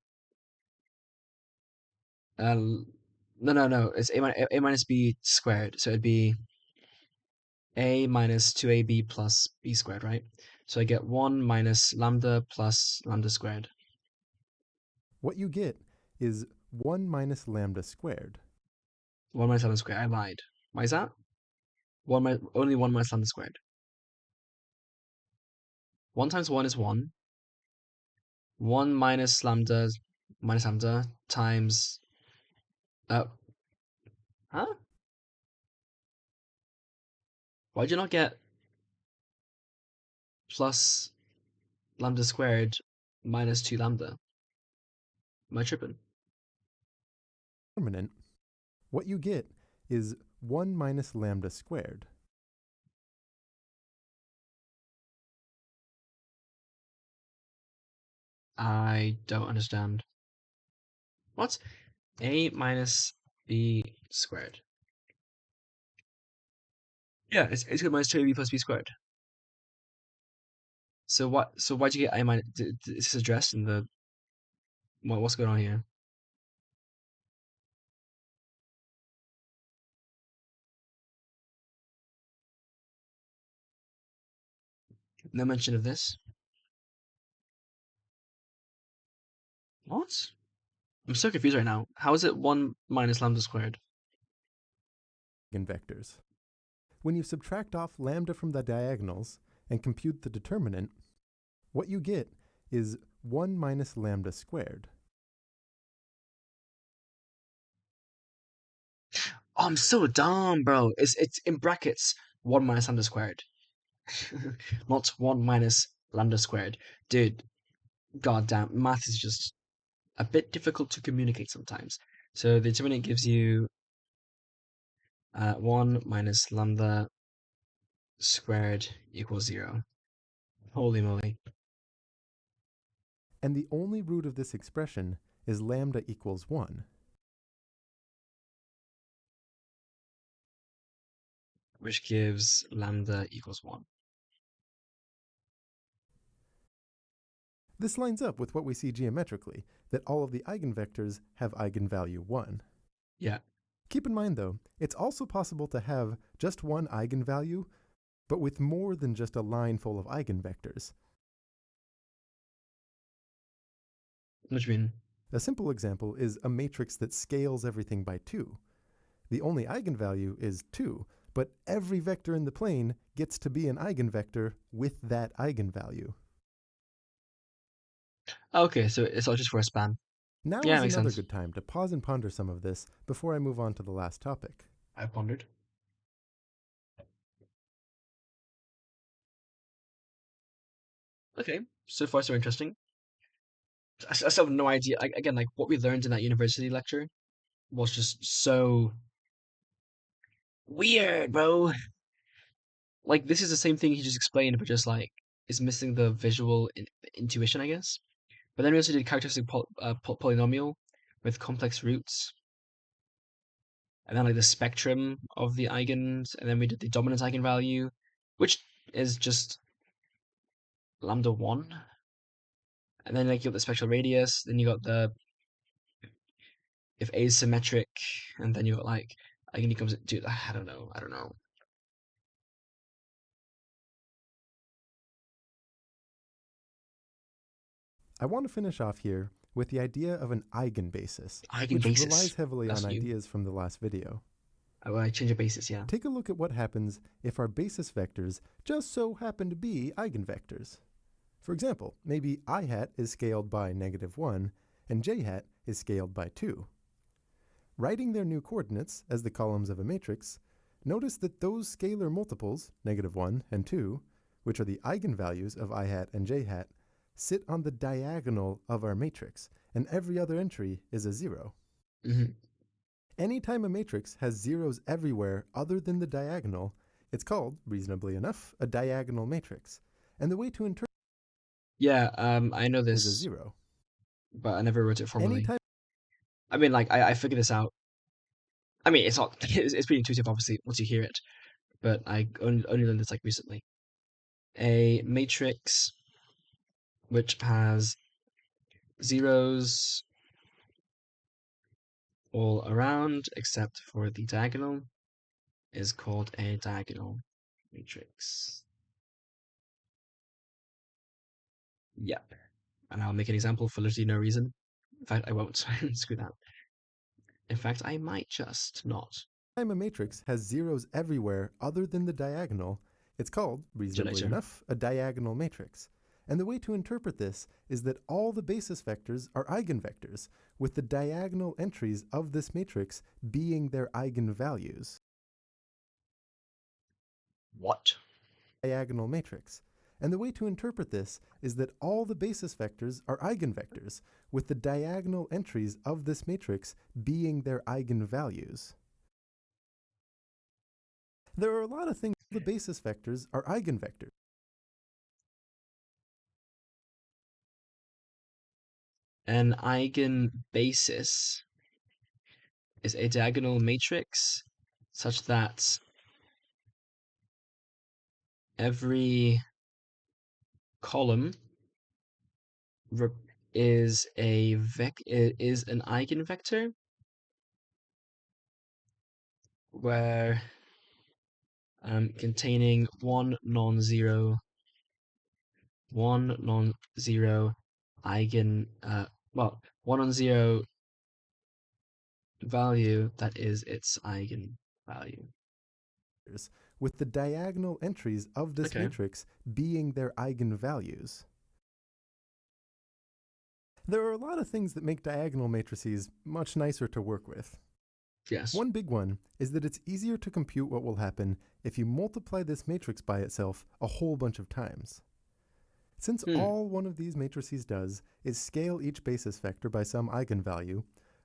No. It's a minus b squared. So it'd be a minus 2ab plus b squared, right? So I get 1 minus lambda plus lambda squared. What you get is 1 minus lambda squared. 1 minus lambda squared. I lied. Why is that? Only 1 minus lambda squared. 1 times 1 is 1. 1 minus lambda times... Uh, huh? Why'd you not get plus lambda squared minus 2 lambda? Am I tripping? Determinant. What you get is 1 minus lambda squared. I don't understand. What? A minus b squared. Yeah, it's a squared minus 2ab plus b squared. So what? So why'd you get a minus? Is this addressed in the... What's going on here? No mention of this. What? I'm so confused right now. How is it 1 minus lambda squared? Eigenvectors. When you subtract off lambda from the diagonals and compute the determinant, what you get is 1 minus lambda squared. Oh, I'm so dumb, bro. It's in brackets 1 minus lambda squared. Not 1 minus lambda squared. Dude, goddamn, math is just a bit difficult to communicate sometimes. So the determinant gives you 1 minus lambda squared equals 0. Holy moly. And the only root of this expression is lambda equals 1. Which gives lambda equals 1. This lines up with what we see geometrically, that all of the eigenvectors have eigenvalue 1. Yeah. Keep in mind, though, it's also possible to have just one eigenvalue, but with more than just a line full of eigenvectors. What do you mean? A simple example is a matrix that scales everything by 2. The only eigenvalue is 2, but every vector in the plane gets to be an eigenvector with that eigenvalue. Okay, so it's all just for a span. Now Yeah, is it makes another sense. good time to pause and ponder some of this before I move on to the last topic. I pondered. Okay, so far so interesting. I still have no idea. Again, like what we learned in that university lecture was just so weird, bro. Like this is the same thing he just explained, but just like is missing the visual intuition, I guess. But then we also did characteristic polynomial with complex roots, and then like the spectrum of the eigens, and then we did the dominant eigenvalue, which is just lambda 1. And then like you got the spectral radius, then you got the if A is symmetric, and then you got like eigen comes dude, I don't know. I want to finish off here with the idea of an eigenbasis, which Eigenbasis. relies heavily That's on new. ideas from the last video. I change a basis, yeah. Take a look at what happens if our basis vectors just so happen to be eigenvectors. For example, maybe I hat is scaled by -1 and j hat is scaled by 2. Writing their new coordinates as the columns of a matrix, notice that those scalar multiples, -1 and 2, which are the eigenvalues of I hat and j hat, sit on the diagonal of our matrix, and every other entry is a 0. Mm-hmm. Anytime a matrix has zeros everywhere other than the diagonal, it's called, reasonably enough, a diagonal matrix. And the way to interpret Yeah, I know is a this, 0. but I never wrote it formally. Anytime I mean, like I figured this out. I mean, it's not. It's pretty intuitive, obviously, once you hear it. but I only learned this like recently. A matrix which has zeros all around except for the diagonal is called a diagonal matrix. Yep. And I'll make an example for literally no reason. In fact, I won't. Screw that. In fact, I might just not. Time a matrix has zeros everywhere other than the diagonal, it's called, reasonably enough, a diagonal matrix. And the way to interpret this is that all the basis vectors are eigenvectors, with the diagonal entries of this matrix being their eigenvalues. What? Diagonal matrix. And the way to interpret this is that all the basis vectors are eigenvectors, with the diagonal entries of this matrix being their eigenvalues. There are a lot of things. The basis vectors are eigenvectors. An eigenbasis is a diagonal matrix such that every column is an eigenvector where containing one non-zero eigen one non-zero value that is its eigenvalue. With the diagonal entries of this matrix being their eigenvalues. There are a lot of things that make diagonal matrices much nicer to work with. Yes. One big one is that it's easier to compute what will happen if you multiply this matrix by itself a whole bunch of times. Since all one of these matrices does is scale each basis vector by some eigenvalue,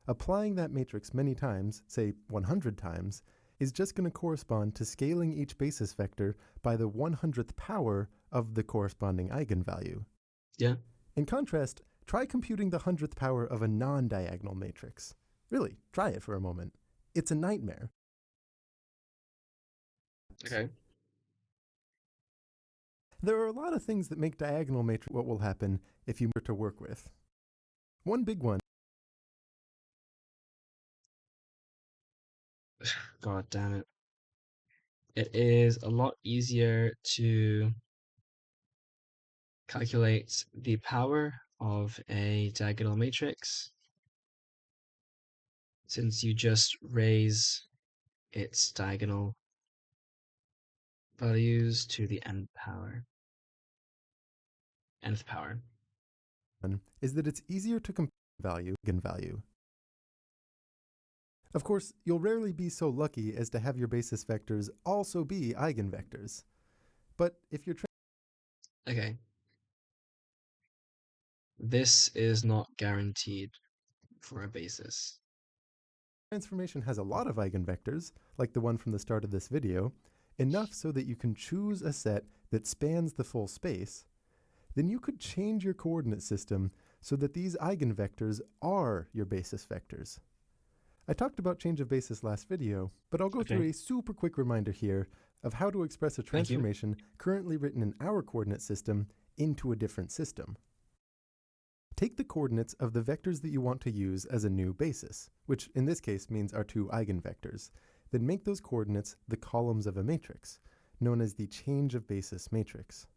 applying that matrix many times, say 100 times, is just going to correspond to scaling each basis vector by the 100th power of the corresponding eigenvalue. Yeah. In contrast, try computing the 100th power of a non-diagonal matrix. Really, try it for a moment. It's a nightmare. Okay. There are a lot of things that make diagonal matrix what will happen if you were to work with. One big one. God damn it. It is a lot easier to calculate the power of a diagonal matrix since you just raise its diagonal values to the nth power. Is that it's easier to compare eigenvalue. Of course, you'll rarely be so lucky as to have your basis vectors also be eigenvectors. But if you're Okay. This is not guaranteed for a basis. Transformation has a lot of eigenvectors, like the one from the start of this video, enough so that you can choose a set that spans the full space, then you could change your coordinate system so that these eigenvectors are your basis vectors. I talked about change of basis last video, but I'll go through a super quick reminder here of how to express a transformation currently written in our coordinate system into a different system. Take the coordinates of the vectors that you want to use as a new basis, which in this case means our two eigenvectors, then make those coordinates the columns of a matrix, known as the change of basis matrix.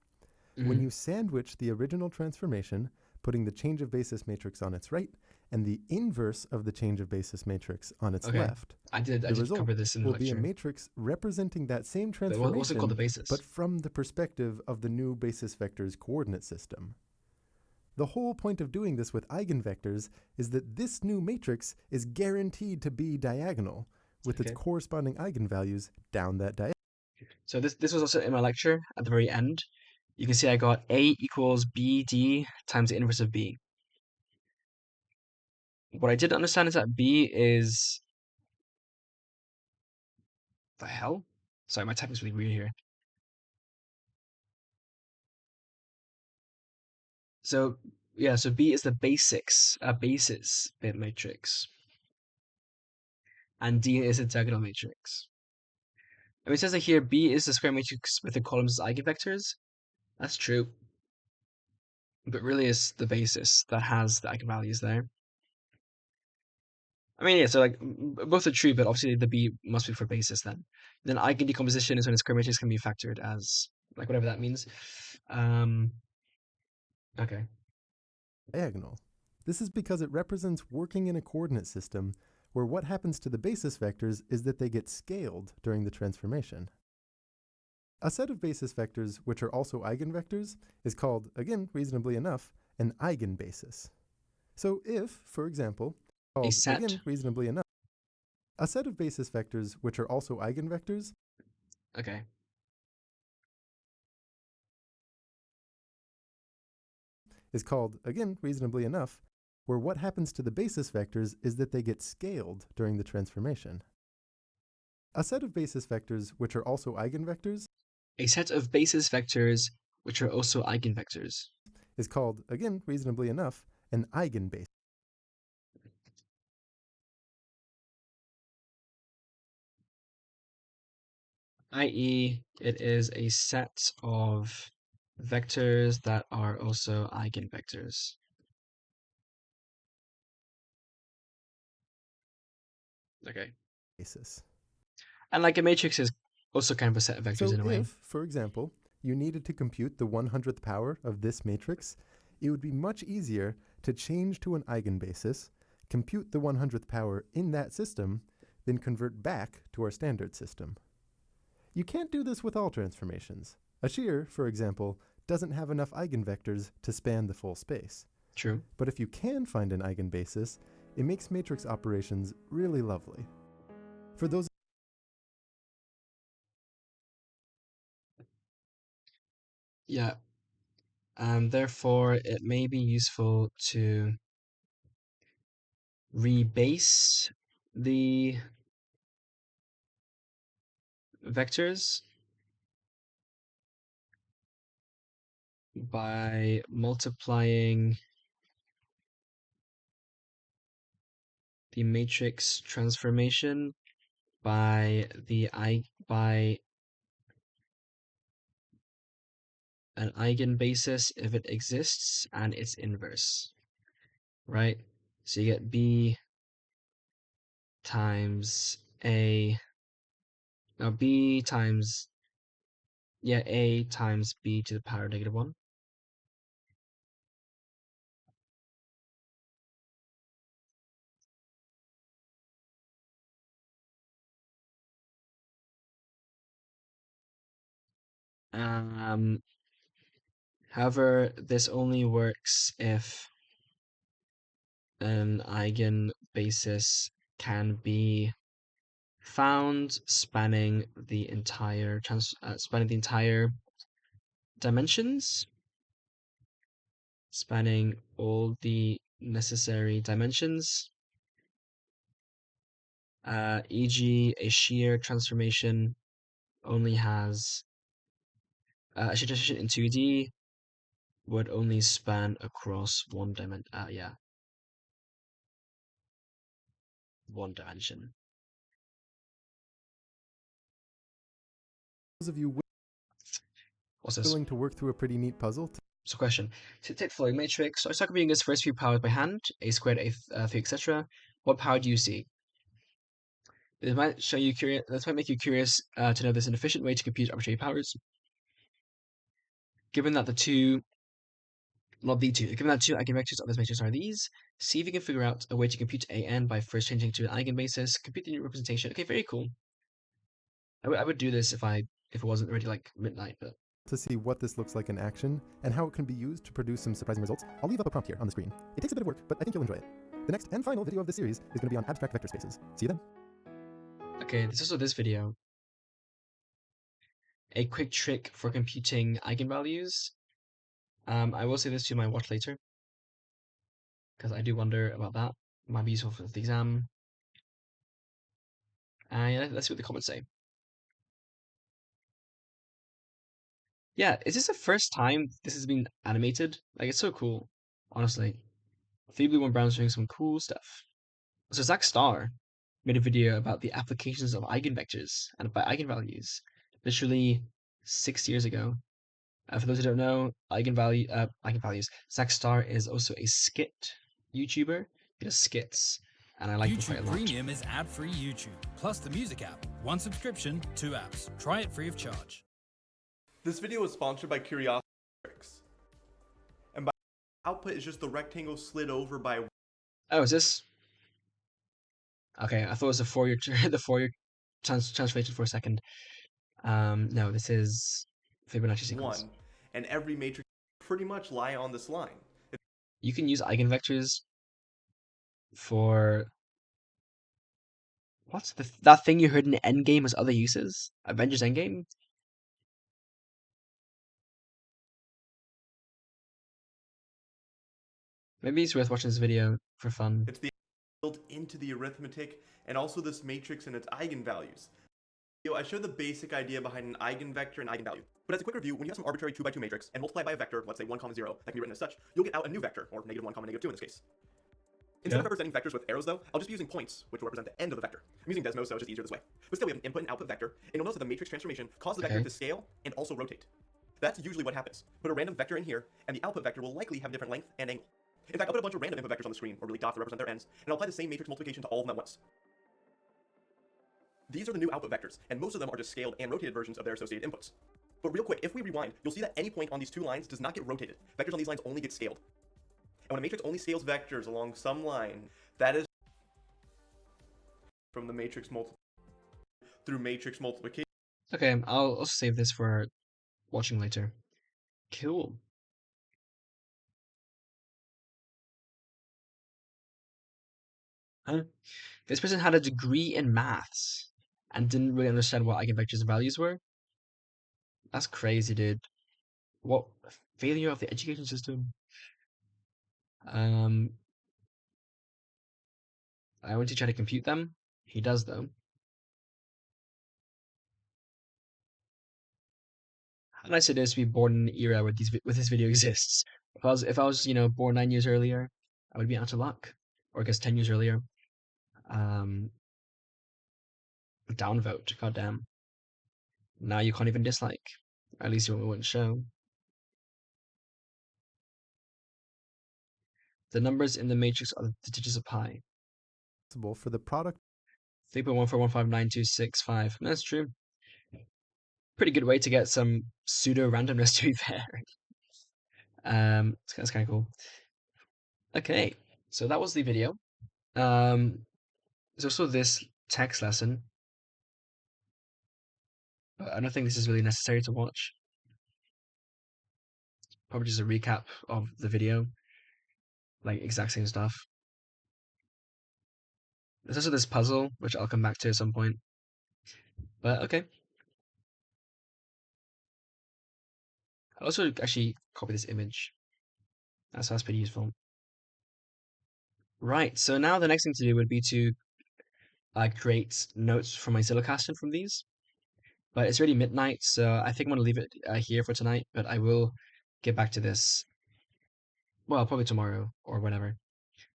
When you sandwich the original transformation, putting the change of basis matrix on its right and the inverse of the change of basis matrix on its left, the result cover this in will be a matrix representing that same transformation, but from the perspective of the new basis vector's coordinate system. The whole point of doing this with eigenvectors is that this new matrix is guaranteed to be diagonal, with its corresponding eigenvalues down that diagonal. So this was also in my lecture at the very end. You can see I got A equals BD times the inverse of B. What I didn't understand is that B is... The hell? Sorry, my typing's really weird here. So, yeah, so B is the basis bit matrix. And D is a diagonal matrix. I mean, it says that here B is the square matrix with the columns as eigenvectors. That's true. But really it's the basis that has the eigenvalues there. I mean, yeah, so like both are true, but obviously the B must be for basis then. Then eigendecomposition is when a square matrix can be factored as like whatever that means. Okay. Diagonal. This is because it represents working in a coordinate system where what happens to the basis vectors is that they get scaled during the transformation. A set of basis vectors which are also eigenvectors is called, again reasonably enough, an eigenbasis. So if, for example, A called, set. again reasonably enough, a set of basis vectors which are also eigenvectors Okay. is called, again reasonably enough, where what happens to the basis vectors is that they get scaled during the transformation. A set of basis vectors which are also eigenvectors A set of basis vectors which are also eigenvectors. is called, again reasonably enough, an eigenbasis. I.e., it is a set of vectors that are also eigenvectors. Okay. And like a matrix is also kind of a set of vectors So in a way. if, for example, you needed to compute the 100th power of this matrix, it would be much easier to change to an eigenbasis, compute the 100th power in that system, then convert back to our standard system. You can't do this with all transformations. A shear, for example, doesn't have enough eigenvectors to span the full space. True. But if you can find an eigenbasis, it makes matrix operations really lovely. For those Yeah. Therefore, it may be useful to rebase the vectors by multiplying the matrix transformation by an eigenbasis if it exists and its inverse, right? So you get B times A. Now B times, yeah, A times B to the power -1. Um, However, this only works if an eigenbasis can be found spanning the entire dimensions, spanning all the necessary dimensions. E.g., a shear transformation only has a shear transformation in 2D would only span across one dimension. One dimension. of you What's this? willing to work through a pretty neat puzzle, So question. To take the following matrix, so I start computing its first few powers by hand, a squared, a 3, etc. What power do you see? This might show you curious. This might make you curious to know there's an efficient way to compute arbitrary powers. Given that given that two eigenvectors of this matrix are these, see if you can figure out a way to compute an by first changing to an eigenbasis, compute the new representation. Okay, very cool. I would do this if it wasn't already like midnight, but to see what this looks like in action and how it can be used to produce some surprising results. I'll leave up a prompt here on the screen. It takes a bit of work, but I think you'll enjoy it. The next and final video of this series is going to be on abstract vector spaces. See you then. okay, this is also this video. A quick trick for computing eigenvalues. I will say this to my watch later because I do wonder about that. It might be useful for the exam. Yeah, let's see what the comments say. Yeah, is this the first time this has been animated? Like, it's so cool, honestly. Phoebe One Brown's doing some cool stuff. So Zach Starr, made a video about the applications of eigenvectors and by eigenvalues, literally 6 years ago. For those who don't know, eigenvalues. Zach Star is also a skit YouTuber. He does skits, and I like them quite a YouTube lot. Premium is ad-free YouTube, plus the music app. One subscription, 2 apps. Try it free of charge. This video is sponsored by Curiosity Matrix. And by output is just the rectangle slid over by... Oh, is this? Okay, I thought it was the Fourier the Fourier translation for a second. No, this is Fibonacci sequence. one, and every matrix pretty much lie on this line. You can use eigenvectors for what's that thing you heard in Endgame has other uses? Avengers Endgame? Maybe it's worth watching this video for fun. It's the built into the arithmetic, and also this matrix and its eigenvalues. I showed the basic idea behind an eigenvector and eigenvalue. But as a quick review, when you have some arbitrary 2 by 2 matrix and multiply by a vector, let's say 1, 0, that can be written as such, you'll get out a new vector, or -1, -2 in this case. Instead of representing vectors with arrows though, I'll just be using points, which will represent the end of the vector. I'm using Desmos, so it's just easier this way. But still, we have an input and output vector, and you'll notice that the matrix transformation causes the vector to scale and also rotate. That's usually what happens. Put a random vector in here, and the output vector will likely have different length and angle. In fact, I'll put a bunch of random input vectors on the screen, or really dots that represent their ends, and I'll apply the same matrix multiplication to all of them at once. These are the new output vectors, and most of them are just scaled and rotated versions of their associated inputs. But real quick, if we rewind, you'll see that any point on these 2 lines does not get rotated. Vectors on these lines only get scaled. And when a matrix only scales vectors along some line, that is from the matrix through matrix multiplication. Okay, I'll also save this for watching later. Cool. This person had a degree in maths and didn't really understand what eigenvectors and values were. That's crazy, dude. What failure of the education system. I want to try to compute them. He does though. How nice it is to be born in an era where this video exists. If I was born 9 years earlier, I would be out of luck. Or I guess 10 years earlier. Downvote, goddamn. Now you can't even dislike. At least you wouldn't show. The numbers in the matrix are the digits of pi. For the product 3.1415926.5. That's true. Pretty good way to get some pseudo randomness, to be fair. That's kind of cool. Okay, so that was the video. There's also this text lesson, but I don't think this is really necessary to watch. Probably just a recap of the video, like exact same stuff. There's also this puzzle, which I'll come back to at some point. But okay. I'll also actually copy this image. That's pretty useful. Right, so now the next thing to do would be to create notes for my Zillocasting from these. But it's already midnight, so I think I'm going to leave it here for tonight, but I will get back to this, well, probably tomorrow or whenever.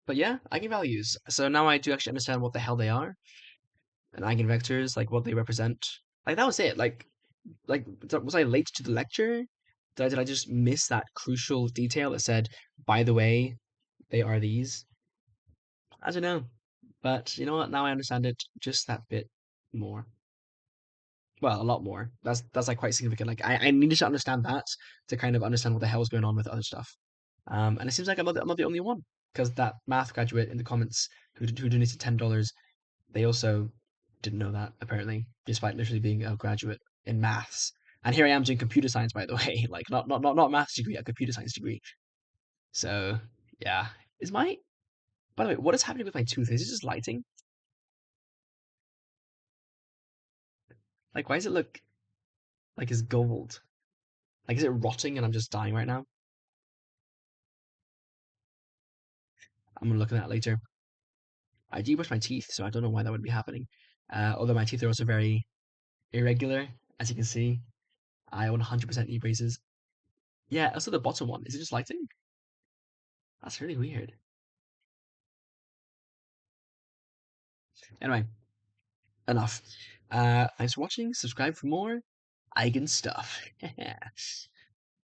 But yeah, eigenvalues. So now I do actually understand what the hell they are. And eigenvectors, like what they represent. Like that was it. Like was I late to the lecture? Did I just miss that crucial detail that said, by the way, they are these? I don't know. But you know what? Now I understand it just that bit more. Well, a lot more. That's like quite significant. Like I needed to understand that to kind of understand what the hell is going on with other stuff. And it seems like I'm not the only one, because that math graduate in the comments who donated $10, they also didn't know that apparently, despite literally being a graduate in maths. And here I am doing computer science, by the way, like not maths degree, a computer science degree. So yeah, by the way, what is happening with my tooth? Is it just lighting? Like, why does it look like it's gold? Like, is it rotting and I'm just dying right now? I'm gonna look at that later. I do brush my teeth, so I don't know why that would be happening. Although my teeth are also very irregular, as you can see. I 100% need braces. Yeah, also the bottom one. Is it just lighting? That's really weird. Anyway, enough. Thanks for watching. Subscribe for more eigenstuff.